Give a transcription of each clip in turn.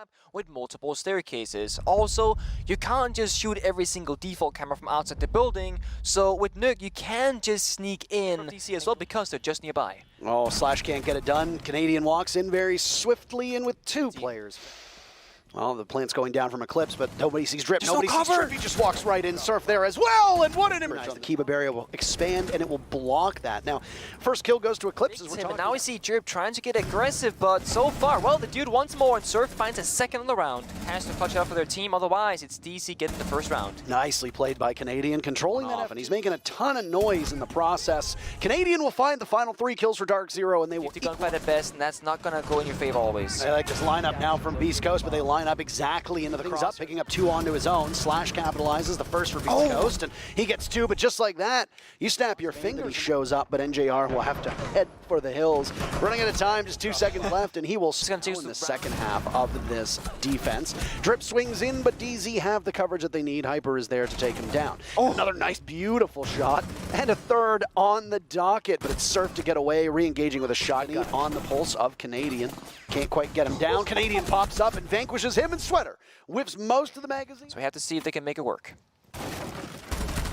map with multiple staircases. Also, you can't just shoot every single default camera from outside the building, so with Nuke you can just sneak in DC as well because they're just nearby. Oh, Slash can't get it done. Canadian walks in very swiftly in with two players. Well, the plant's going down from Eclipse, but nobody sees Drip. Nobody sees Drip. He just walks right in. Surf there as well, and what an image. The Kiba barrier will expand, and it will block that. Now, first kill goes to Eclipse. As we're talking. And now we see Drip trying to get aggressive, but so far, well, the dude wants more, and Surf finds a second on the round. Has to clutch it up for their team, otherwise it's DC getting the first round. Nicely played by Canadian, controlling that, and he's making a ton of noise in the process. Canadian will find the final 3 kills for Dark Zero, and they will gunfight at best, and that's not going to go in your favor always. I like this lineup now from Beast Coast, but they line up exactly into the things up, picking up 2 onto his own. Slash capitalizes the first for Beast Coast, and he gets 2, but just like that, you snap your finger, he shows up, but NJR will have to head for the hills. Running out of time, just 2 seconds left, and he will in the second half of this defense. Drip swings in, but DZ have the coverage that they need. Hyper is there to take him down. Another nice, beautiful shot, and a third on the docket, but it's Surf to get away, re-engaging with a shotgun on the pulse of Canadian. Can't quite get him down. Canadian pops up and vanquishes him, and Sweater whips most of the magazine. So we have to see if they can make it work.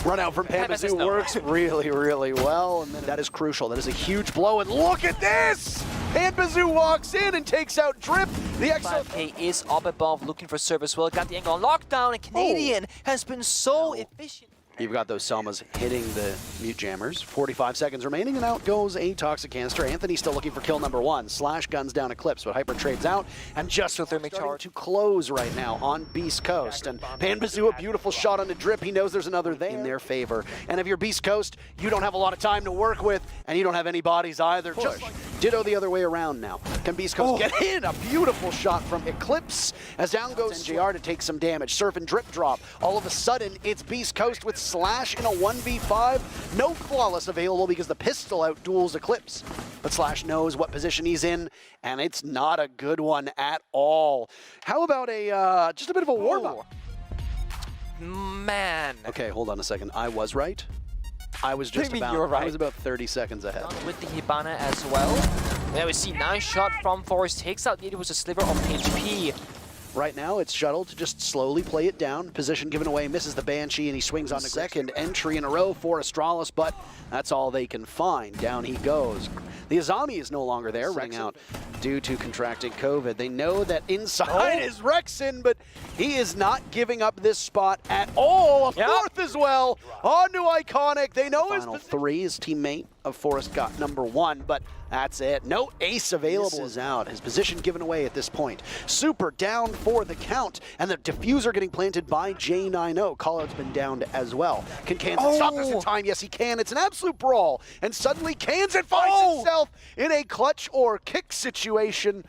Run out from Pamazoo works really, really well, and then that is crucial. That is a huge blow, and look at this! Pamazoo walks in and takes out Drip. The XSET is up above, looking for Surf as well. Got the angle on lockdown, and Canadian has been so efficient. You've got those Selmas hitting the mute jammers. 45 seconds remaining, and out goes a toxic canister. Anthony still looking for kill number 1. Slash guns down Eclipse, but Hyper trades out, and just starting to close right now on Beast Coast. And Pamazoo, a beautiful shot on the Drip. He knows there's another there in their favor. And if you're Beast Coast, you don't have a lot of time to work with, and you don't have any bodies either. Just ditto the other way around now. Can Beast Coast get in? A beautiful shot from Eclipse as down goes NJR to take some damage. Surf and Drip drop. All of a sudden, it's Beast Coast with Slash in a 1v5. No Flawless available because the pistol outduels Eclipse. But Slash knows what position he's in, and it's not a good one at all. How about a just a bit of a warm-up? Man. Okay, hold on a second. I was right. I was just about. You're right. I was about 30 seconds ahead. With the Hibana as well. There we see nice shot from Forest. Takes out it was a sliver of HP. Right now, it's Shuttle to just slowly play it down. Position given away, misses the Banshee, and he swings on the second entry in a row for Astralis, but that's all they can find. Down he goes. The Azami is no longer there, running out due to contracting COVID. They know that inside is Rexon, but he is not giving up this spot at all. A fourth as well on to Iconic. They know his final 3. His teammate of Forest got number 1, but that's it. No ace available. This is out. His position given away at this point. Super down for the count, and the diffuser getting planted by J90. Callout's been downed as well. Can Kansan stop this in time? Yes, he can. It's an absolute brawl, and suddenly Kansan finds himself in a clutch or kick situation.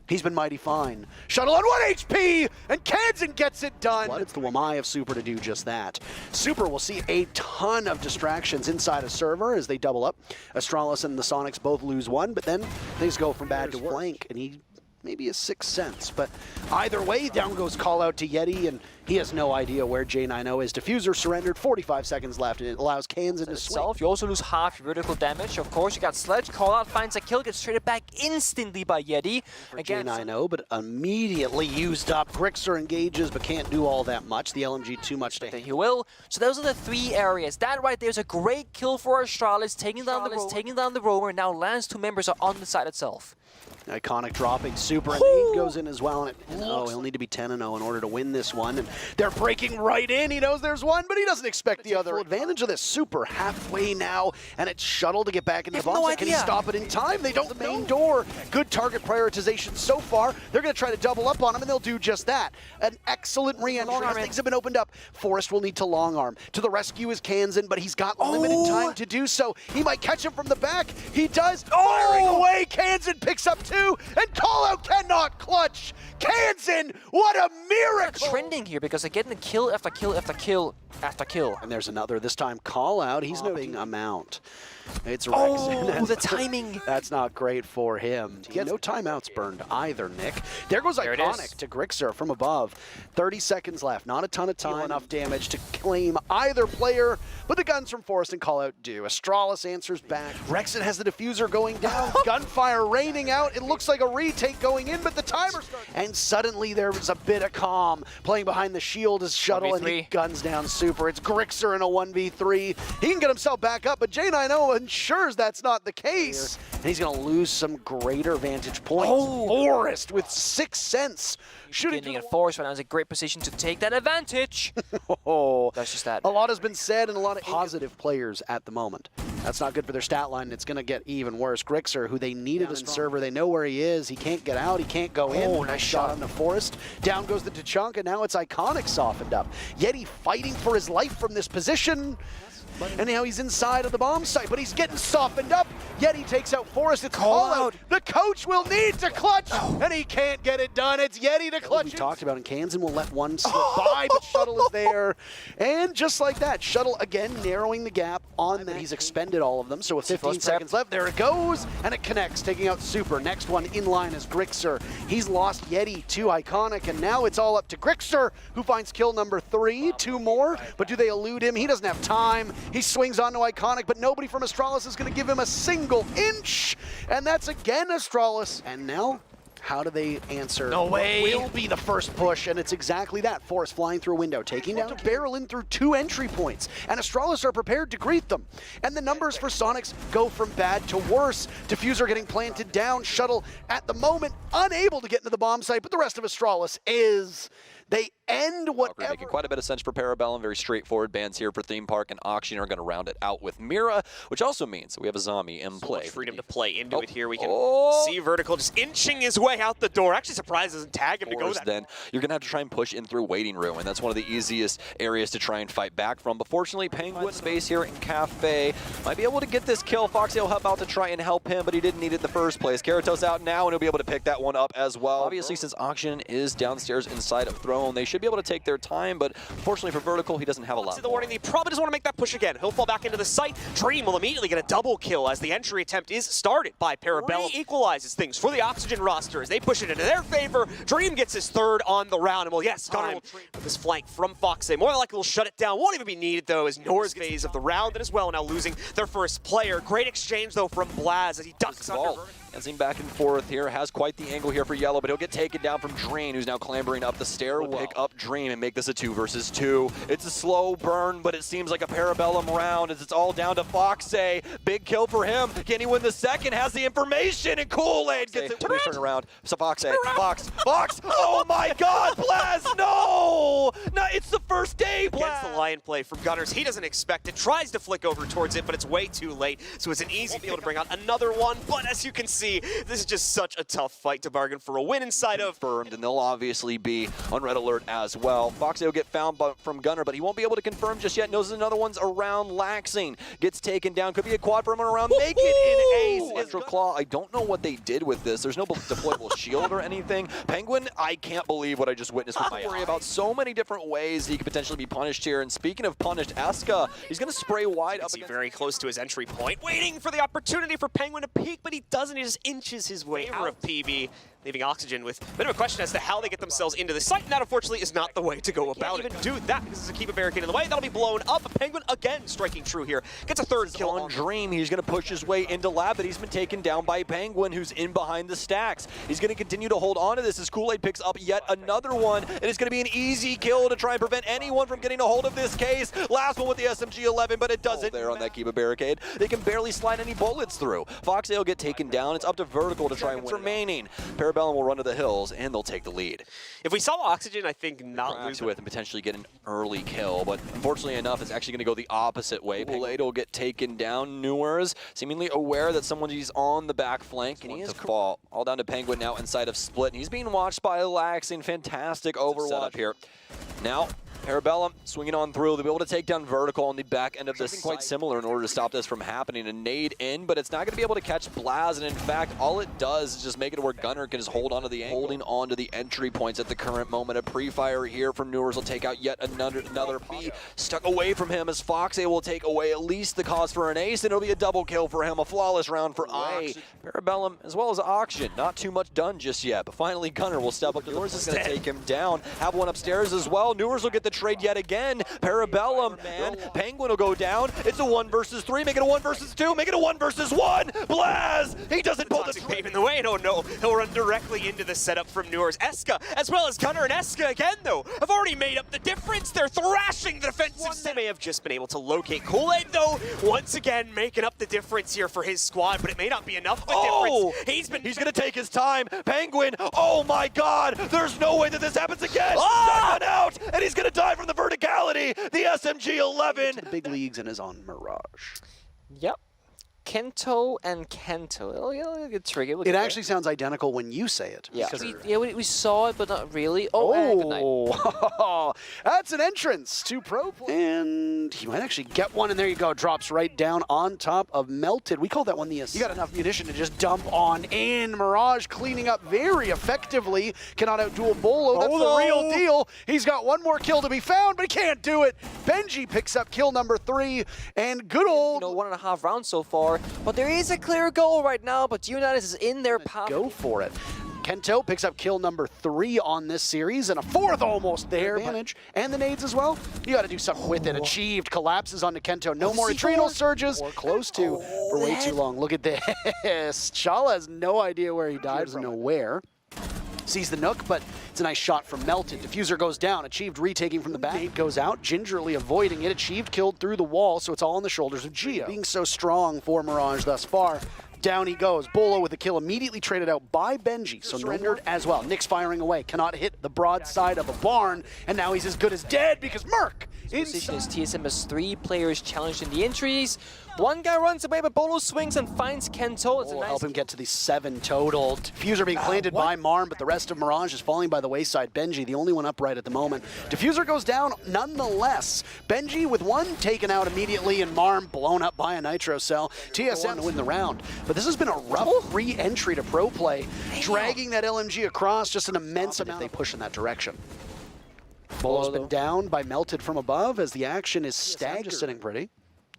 He's been mighty fine. Shuttle on 1 HP, and Kansan gets it done. It's the Wamai of Super to do just that. Super will see a ton of distractions inside a server as they double up. Astralis and the Sonics both lose 1, but then things go from bad to blank, and he maybe a 6th sense. But either way, down goes Callout to Yeti, and he has no idea where J90 is. Diffuser surrendered, 45 seconds left, and it allows Kansan to swing. You also lose half your vertical damage. Of course, you got Sledge. Callout finds a kill, gets traded back instantly by Yeti. Again, J90, but immediately used up. Grixer engages, but can't do all that much. The LMG too much to hit. He will. So those are the 3 areas. That right there is a great kill for Astralis, taking down the roamer. Now Lance 2 members are on the side itself. Iconic dropping Super, and Nate goes in as well, and he'll need to be 10-0 in order to win this one, and they're breaking right in. He knows there's one, but he doesn't expect the other. Full advantage of this. Super halfway now, and it's Shuttle to get back into the bomb. Can he stop it in time? They don't. The main door. Good target prioritization so far. They're going to try to double up on him, and they'll do just that. An excellent re-entry. Things have been opened up. Forest will need to long arm. To the rescue is Kansan, but he's got limited time to do so. He might catch him from the back. He does. Firing away. Kansan picks up 2. And Callout cannot clutch. Kansan, what a miracle! Trending here because they're getting kill after kill after kill. after kill. And there's another, this time call out. He's noting amount. It's Rex. Oh, the timing. That's not great for him. He gets no timeouts burned either, Nick. There goes Iconic to Grixer from above. 30 seconds left. Not a ton of time. Enough damage to claim either player, but the guns from Forest and Callout do. Astralis answers back. Rexit has the diffuser going down. Gunfire raining out. It looks like a retake going in, but the timer starts. And suddenly there was a bit of calm. Playing behind the shield is Shuttle, and he guns down Super. It's Grixer in a 1v3. He can get himself back up, but J90 ensures that's not the case. And he's going to lose some greater vantage points. Forest with 6 cents. Shooting at Forest right now is a great position to take that advantage. That's just that. A lot has been said and a lot of positive players at the moment. That's not good for their stat line. It's going to get even worse. Grixer, who they needed as a server, they know where he is. He can't get out. He can't go in. Nice shot on the Forest. Down goes the Tachunk, and now it's Iconic softened up. Yeti fighting for his life from this position. And now he's inside of the bomb site, but he's getting softened up. Yeti takes out Forest. It's call out. The coach will need to clutch, and he can't get it done. It's Yeti to clutch. We talked about, and Kansan will let one slip by, but Shuttle is there. And just like that, Shuttle again narrowing the gap on that. He's expended all of them, so with 15 seconds left, there it goes, and it connects, taking out Super. Next one in line is Grixer. He's lost Yeti to Iconic, and now it's all up to Grixer, who finds kill number 3. 2 more, but do they elude him? He doesn't have time. He swings onto Iconic, but nobody from Astralis is going to give him a single inch. And that's again Astralis. And now, how do they answer? No way. What will be the first push, and it's exactly that. Forest flying through a window, taking down to barrel in through 2 entry points. And Astralis are prepared to greet them. And the numbers for Sonics go from bad to worse. Diffuser getting planted down. Shuttle, at the moment, unable to get into the bomb site, but the rest of Astralis is. They end whatever. Making quite a bit of sense for Parabellum. Very straightforward bans here for Theme Park, and Auction are going to round it out with Mira, which also means we have a zombie in play. Much freedom to play into it here. We can see Vertical just inching his way out the door. Actually surprised doesn't tag him to go that. Then you're going to have to try and push in through waiting room, and that's one of the easiest areas to try and fight back from. But fortunately, Penguin space here in Cafe might be able to get this kill. Foxy will help out to try and help him, but he didn't need it in the first place. Karatos out now, and he'll be able to pick that one up as well. Obviously, since Auction is downstairs inside of Throne, they should be able to take their time, but unfortunately for Vertical, he doesn't have a lot. The warning, he probably doesn't want to make that push again. He'll fall back into the site. Dream will immediately get a double kill as the entry attempt is started by Parabellum. Equalizes things for the Oxygen roster as they push it into their favor. Dream gets his 3rd on the round, and well, yes, time with this flank from Foxy. More than likely will shut it down. Won't even be needed though, as Nor's phase of the round and as well now losing their first player. Great exchange though from Blaz as he ducks under. Dancing back and forth here, has quite the angle here for Yellow, but he'll get taken down from Drain, who's now clambering up the stairwell. Pick up Dream and make this a 2 versus 2. It's a slow burn, but it seems like a Parabellum round as it's all down to Foxy. Big kill for him. Can he win the second? Has the information, and Kool-Aid gets it. Turn around. So Foxy. Fox. Oh my God, Blaz, no! No, it's the first day, Blaz. Against the Lion play from Gunners. He doesn't expect it. Tries to flick over towards it, but it's way too late. So it's an easy field to bring out another one, but as you can see, this is just such a tough fight to bargain for a win inside of. Confirmed, and they'll obviously be on red alert as well. Foxy will get found from Gunner, but he won't be able to confirm just yet. Knows another one's around. Laxing gets taken down. Could be a quad for him around. Make it in ace. Electro Claw, I don't know what they did with this. There's no deployable shield or anything. Penguin, I can't believe what I just witnessed with my worry about so many different ways he could potentially be punished here. And speaking of punished, Eska, he's going to spray wide up. Very close to his entry point, waiting for the opportunity for Penguin to peek, but he doesn't. He just inches his way out of PB, leaving Oxygen with a bit of a question as to how they get themselves into the site, and that unfortunately is not the way to go about it. Even do that because it's a keep a barricade in the way. That'll be blown up. Penguin again striking true here. Gets a 3rd kill on Dream. He's going to push his way into Lab, but he's been taken down by Penguin, who's in behind the stacks. He's going to continue to hold on to this as Kool-Aid picks up yet another one, and it's going to be an easy kill to try and prevent anyone from getting a hold of this case. Last one with the SMG-11, but it doesn't. There on that keep a barricade. They can barely slide any bullets through. Foxy will get taken down. It's up to Vertical to try and win. Remaining. Parabellum will run to the hills, and they'll take the lead. If we saw Oxygen, I think not lose with and potentially get an early kill, but unfortunately enough, it's actually going to go the opposite way. Kool-Aid will get taken down. Newers seemingly aware that someone's on the back flank, and he is fall. All down to Penguin now inside of Split, and he's being watched by Laxing. Fantastic overwatch here. Now, Parabellum swinging on through. They'll be able to take down Vertical on the back end of this. Quite similar in order to stop this from happening. A nade in, but it's not going to be able to catch Blaz. And in fact, all it does is just make it where Gunner can just hold onto the angle. Holding on to the entry points at the current moment. A pre-fire here from Newers will take out yet another P. Stuck away from him as Foxay will take away at least the cause for an ace. And it'll be a double kill for him. A flawless round for Ox. Parabellum as well as Auction. Not too much done just yet, but finally Gunner will step up to Newers is going to take him down. Have one upstairs as well. Newers will get the trade yet again. Parabellum, man. Penguin will go down. It's a 1 versus 3. Make it a 1 versus 2. Make it a 1 versus 1. Blaz! He doesn't pull the paving the way. No, he'll run directly into the setup from Newers. Eska, as well as Gunner and Eska again, though, have already made up the difference. They're thrashing the defensive set. May have just been able to locate Kool-Aid, though, once again making up the difference here for his squad, but it may not be enough of a difference. He's going to take his time. Penguin, oh my God, there's no way that this happens again. Second out, and he's going to die from the verticality. The SMG-11. The big leagues and is on Mirage. Yep. Kento and Kento. It'll get tricky. It actually sounds identical when you say it. Yeah. We saw it, but not really. Oh, good night. That's an entrance to Pro Play. And he might actually get one, and there you go. Drops right down on top of Melted. We call that one the assist. You got enough munition to just dump on in. Mirage cleaning up very effectively. Cannot outduel Beaulo. That's the real deal. He's got one more kill to be found, but he can't do it. Benji picks up kill number 3, and good old... 1.5 rounds so far. But there is a clear goal right now, but United is in their power. Go for it. Kento picks up kill number 3 on this series, and a 4th almost there. Advantage. And the nades as well. You got to do something with it. Achieved. Collapses onto Kento. No more adrenal surges. Or close to for way too long. Look at this. Chala has no idea where he died. Doesn't know where. Sees the Nook, but it's a nice shot from Melted. Diffuser goes down. Achieved retaking from the back. Nade goes out, gingerly avoiding it. Achieved killed through the wall, so it's all on the shoulders of Gio. Being so strong for Mirage thus far. Down he goes. Beaulo with the kill immediately traded out by Benji, so surrendered as well. Nick's firing away. Cannot hit the broadside of a barn, and now he's as good as dead because Merc position is TSM has 3 players challenged in the entries. One guy runs away, but Beaulo swings and finds Kento. It's a nice help him get to the 7 total. Diffuser being planted by Marm, but the rest of Mirage is falling by the wayside. Benji, the only one upright at the moment. Diffuser goes down nonetheless. Benji with 1 taken out immediately, and Marm blown up by a Nitro Cell. TSM to win the round. But this has been a rough re-entry to Pro Play, dragging that LMG across just an immense amount. They push in that direction. Beaulo's been down by Melted from above as the action is staggered. Just sitting pretty.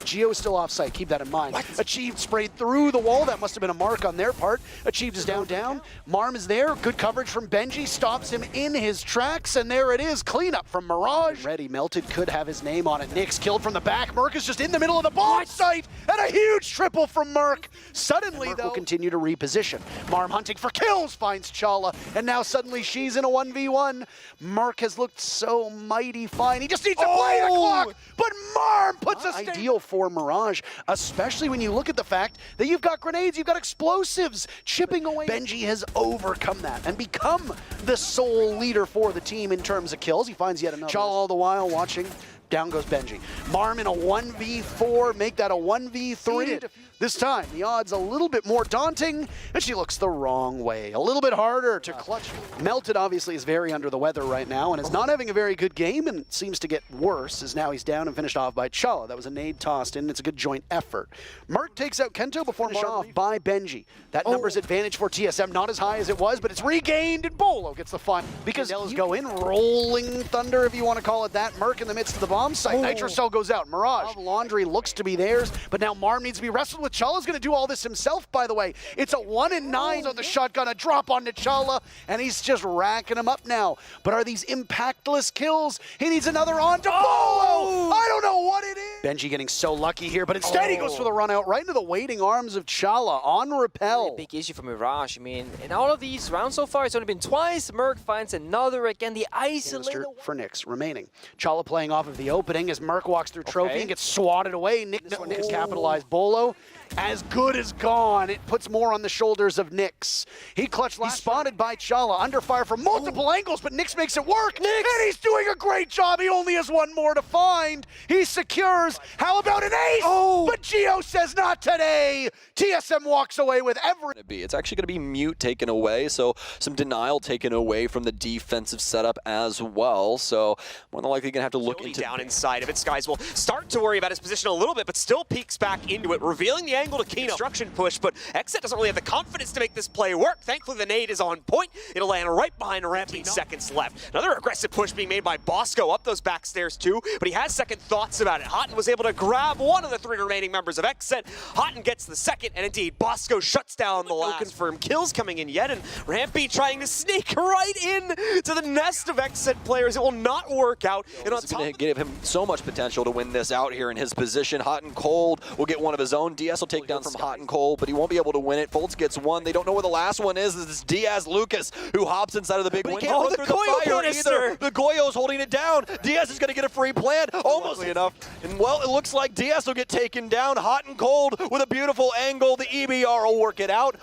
Gio is still off-site, keep that in mind. Achieved sprayed through the wall, that must have been a mark on their part. Achieved is down. Marm is there, good coverage from Benji, stops him in his tracks, and there it is, cleanup from Mirage. Ready, Melted could have his name on it. Nick's killed from the back, Merc is just in the middle of the bomb site, and a huge triple from Merc. Suddenly, though, will continue to reposition. Marm hunting for kills, finds Chala, and now suddenly she's in a 1v1. Merc has looked so mighty fine, he just needs to play the clock, but Marm puts a ideal for Mirage, especially when you look at the fact that you've got grenades, you've got explosives chipping away. Benji has overcome that and become the sole leader for the team in terms of kills. He finds yet another. Chala all the while watching. Down goes Benji. Marm in a 1v4, make that a 1v3. This time, the odds a little bit more daunting, and she looks the wrong way. A little bit harder to clutch. Melted obviously is very under the weather right now and is not having a very good game and seems to get worse as now he's down and finished off by Chala. That was a nade tossed in. It's a good joint effort. Merc takes out Kento before finish off by Benji. That number's advantage for TSM, not as high as it was, but it's regained, and Beaulo gets the fun. Because Dells go in, rolling thunder if you want to call it that. Merc in the midst of the bomb site. Nitro Cell goes out. Mirage. Laundry looks to be theirs, but now Marm needs to be wrestled with. Chala's going to do all this himself, by the way. It's a 1 in 9 on the shotgun, a drop onto Chala, and he's just racking him up now. But are these impactless kills? He needs another on to Beaulo! I don't know what it is. Benji getting so lucky here, but instead he goes for the run out right into the waiting arms of Chala on repel. Big issue for Mirage. I mean, in all of these rounds so far, it's only been twice. Merc finds another again. The isolator for Nyx remaining. Chala playing off of the opening as Merc walks through Trophy and gets swatted away. Nyx capitalized. Beaulo as good as gone. It puts more on the shoulders of Nyx. He clutched last. He's spotted by Chala, under fire from multiple angles, but Nyx makes it work. And he's doing a great job. He only has 1 more to find. He secures numbers. How about an ace? Oh! But Geo says not today. TSM walks away with every... It's actually going to be mute taken away, so some denial taken away from the defensive setup as well. So more than likely going to have to look into down inside of it. Skies will start to worry about his position a little bit, but still peeks back into it, revealing the angle to Kino. Construction push, but XSET doesn't really have the confidence to make this play work. Thankfully, the nade is on point. It'll land right behind Rampy. Seconds left. Another aggressive push being made by Bosco up those back stairs too, but he has second thoughts about it. Houghton was able to grab one of the 3 remaining members of XSET. Houghton gets the second, and indeed, Bosco shuts down the last. No confirmed kills coming in yet, and Rampy trying to sneak right in to the nest of XSET players. It will not work out. And on it's going to give him so much potential to win this out here in his position. Hot and Cold will get one of his own. DS will take down from Hot and Cold, but he won't be able to win it. Foltz gets one. They don't know where the last one is. This is Diaz Lucas, who hops inside of the big window. Oh, the Goyo either. The Goyo's holding it down. Diaz is going to get a free plant, almost enough. And well, it looks like Diaz will get taken down. Hot and Cold with a beautiful angle. The EBR will work it out.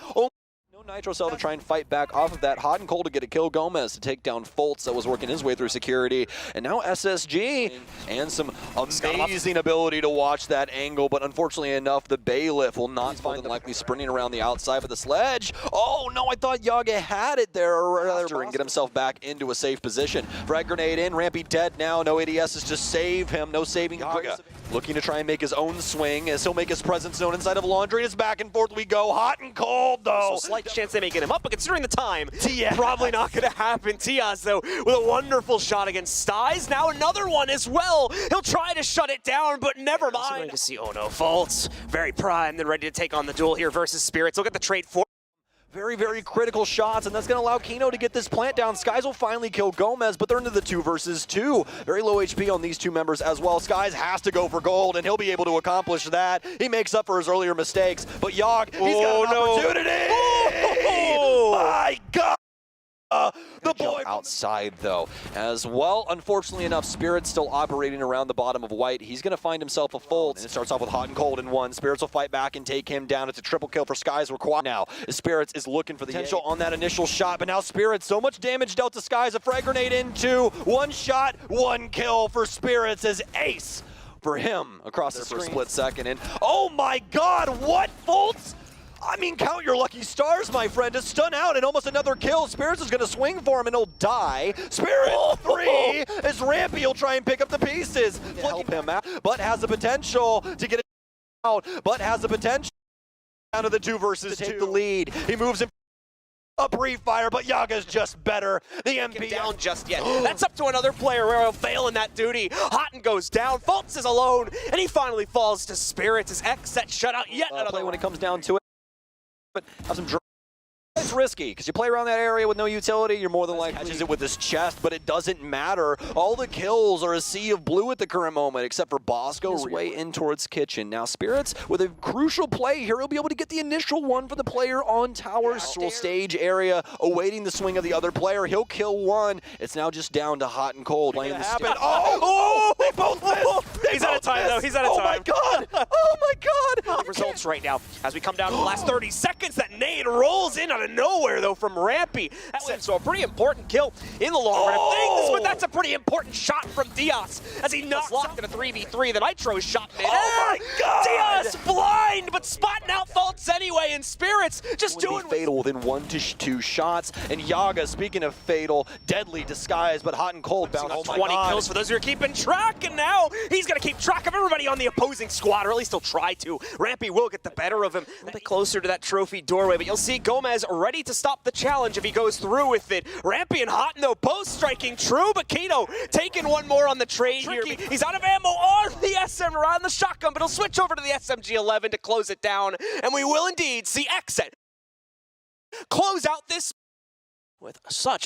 No Nitro Cell to try and fight back off of that. Hot and Cold to get a kill. Gomez to take down Foltz that was working his way through security. And now SSG and some amazing ability to watch that angle. But unfortunately enough, the Bailiff will not find them likely sprinting around the outside of the sledge. Oh no, I thought Yaga had it there, or rather, and get himself back into a safe position. Frag grenade in, Rampy dead now. No ADS is just save him. No saving Yaga. Looking to try and make his own swing as he'll make his presence known inside of Laundry. It's back and forth we go. Hot and Cold though. So slight chance they may get him up, but considering the time, probably not going to happen. Tiaz though with a wonderful shot against Styes. Now another one as well. He'll try to shut it down, but never mind. Going to see, oh no, Foltz very primed and ready to take on the duel here versus SpirITz. Look at the trade for. Very, very critical shots, and that's going to allow Kino to get this plant down. Skies will finally kill Gomez, but they're into the 2 versus 2. Very low HP on these 2 members as well. Skies has to go for gold, and he'll be able to accomplish that. He makes up for his earlier mistakes, but Yogg, he's got an opportunity! Oh my God! The boy outside though as well. Unfortunately enough, SpirITz still operating around the bottom of white. He's going to find himself a Foltz. And it starts off with Hot and Cold in 1. SpirITz will fight back and take him down. It's a triple kill for Skies required now. SpirITz is looking for the potential on that initial shot, but now SpirITz, so much damage dealt to Skies. A frag grenade in 2. 1 shot, 1 kill for SpirITz as ace for him across the for a split second. And oh my God, what Foltz? I mean, count your lucky stars, my friend, to stun out and almost another kill. SpirITz is going to swing for him and he'll die. SpirITz 3 as Rampy will try and pick up the pieces. Help him out, but has the potential to get it out, but has the potential down to the 2 versus 2. Take the lead. He moves him. A brief fire, but Yaga's just better. The MP down just yet. That's up to another player where he'll fail in that duty. Houghton goes down. Foltz is alone, and he finally falls to SpirITz as XSET shut out yet another play when it comes down to it. But have some. It's risky because you play around that area with no utility. You're more than likely catches it with his chest, but it doesn't matter. All the kills are a sea of blue at the current moment, except for Bosco his way in towards Kitchen. Now SpirITz with a crucial play here. He'll be able to get the initial one for the player on tower stage area, awaiting the swing of the other player. He'll kill one. It's now just down to Hot and Cold. Playing the happen. Oh! They both missed. He's out of time though. He's out of time. Oh my God! Oh my God! Results right now as we come down to the last 30 seconds. That nade rolls in out of nowhere though from Rampy. So a pretty important kill in the long run of things, but that's a pretty important shot from Diaz as he knocks locked in a 3v3. The Nitro shot mid. Oh my God! Diaz blind, but spotting out Foltz anyway, and SpirITz just doing fatal within 1 to 2 shots. And Yaga, speaking of fatal, deadly disguise, but Hot and Cold bound. Oh 20 kills for those who are keeping track, and now he's gonna keep track of everybody on the opposing squad, or at least he'll try to. Rampy will get the better of him, a bit closer to that trophy doorway, but you'll see Gomez ready to stop the challenge if he goes through with it. Rampy and Houghton though both striking true, but Kino taking one more on the trade here. He's out of ammo on the SM around the shotgun, but he'll switch over to the SMG-11 to close it down, and we will indeed see XSET close out this with such